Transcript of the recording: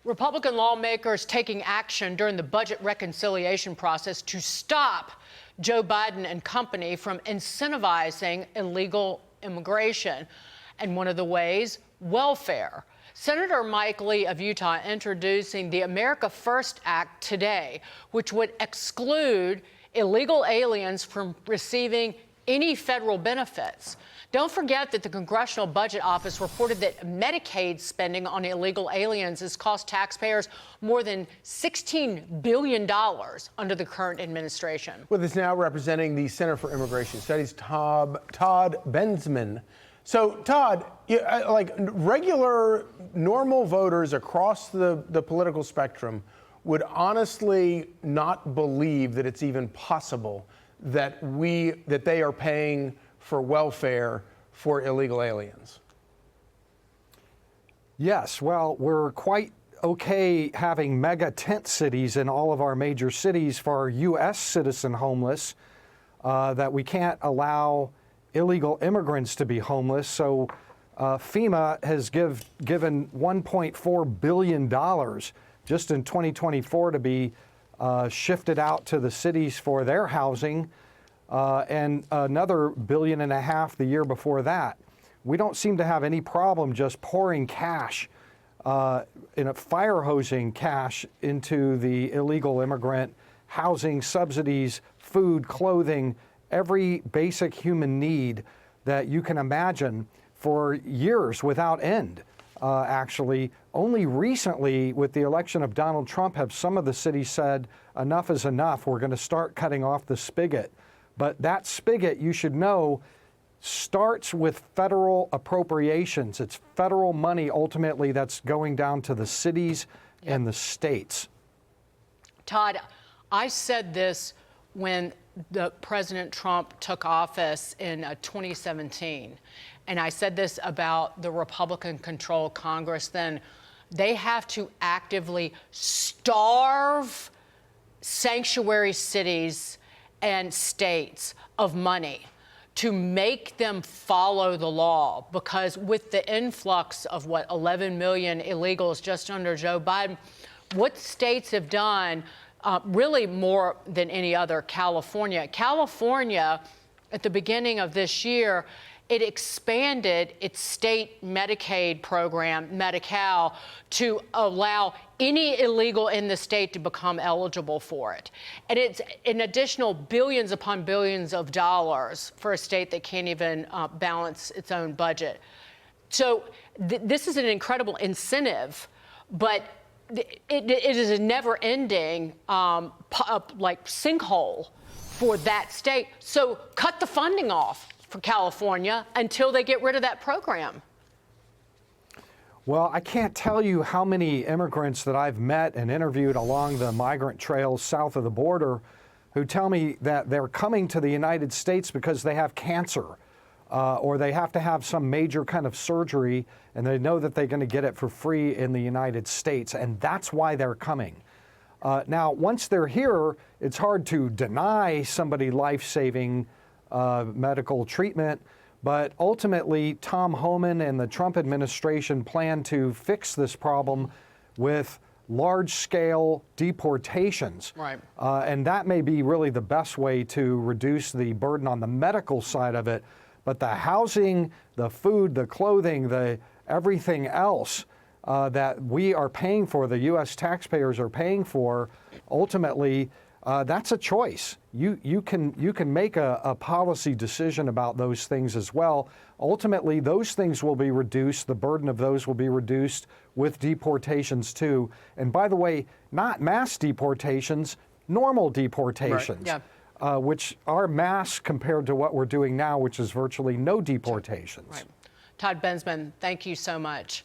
Republican lawmakers taking action during the budget reconciliation process to stop Joe Biden and company from incentivizing illegal immigration. And one of the ways, welfare. Senator Mike Lee of Utah introducing the America First Act today, which would exclude illegal aliens from receiving any federal benefits. Don't forget that the Congressional Budget Office reported that Medicaid spending on illegal aliens has cost taxpayers more than $16 billion under the current administration. With us now representing the Center for Immigration Studies, Todd Bensman. So, Todd, like regular, normal voters across the political spectrum would honestly not believe that it's even possible that they are paying for welfare for illegal aliens. Yes, well, we're quite okay having mega tent cities in all of our major cities for our U.S. citizen homeless, that we can't allow illegal immigrants to be homeless. So FEMA has given $1.4 billion just in 2024 to be shifted out to the cities for their housing, and another $1.5 billion the year before that. We don't seem to have any problem just pouring cash, fire hosing cash into the illegal immigrant, housing, subsidies, food, clothing, every basic human need that you can imagine for years without end. Actually, only recently with the election of Donald Trump have some of the cities said enough is enough, we're going to start cutting off the spigot. But that spigot, you should know, starts with federal appropriations. It's federal money ultimately that's going down to the cities and the states. Todd, I said this when President Trump took office in 2017. And I said this about the Republican-controlled Congress then. They have to actively starve sanctuary cities and states of money to make them follow the law, because with the influx of 11 million illegals just under Joe Biden, what states have done really more than any other, California, at the beginning of this year, it expanded its state Medicaid program, Medi-Cal, to allow any illegal in the state to become eligible for it. And it's an additional billions upon billions of dollars for a state that can't even balance its own budget. So this is an incredible incentive, but it is a never-ending sinkhole for that state. So cut the funding off for California until they get rid of that program. Well, I can't tell you how many immigrants that I've met and interviewed along the migrant trails south of the border who tell me that they're coming to the United States because they have cancer or they have to have some major kind of surgery, and they know that they're going to get it for free in the United States, and that's why they're coming. Now, once they're here, it's hard to deny somebody life-saving medical treatment, but ultimately Tom Homan and the Trump administration plan to fix this problem with large-scale deportations. Right. And that may be really the best way to reduce the burden on the medical side of it. But the housing, the food, the clothing, the everything else that we are paying for, the U.S. taxpayers are paying for, ultimately, that's a choice. You can make a policy decision about those things as well. Ultimately, those things will be reduced. The burden of those will be reduced with deportations too. And by the way, not mass deportations, normal deportations, right. Which are mass compared to what we're doing now, which is virtually no deportations. Right. Todd Bensman, thank you so much.